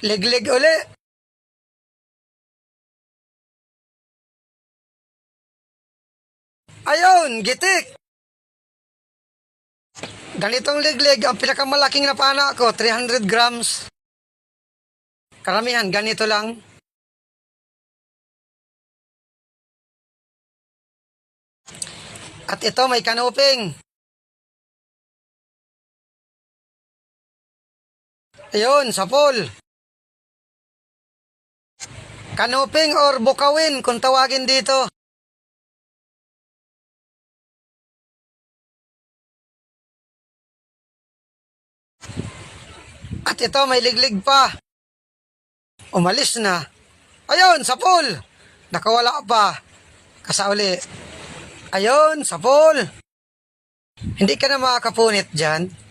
Liglig uli. Ayun, gitik. Ganitong liglig, ang pinakamalaking napana ko, 300 grams. Karamihan, ganito lang. At ito, may kanuping. Ayun, sapol. Kanuping or bukawin kung tawagin dito. At ito, may liglig pa. Umalis na. Ayun, sapol. Nakawala pa. Kasauli. Ayun, sapol. Hindi ka na makakapunit dyan.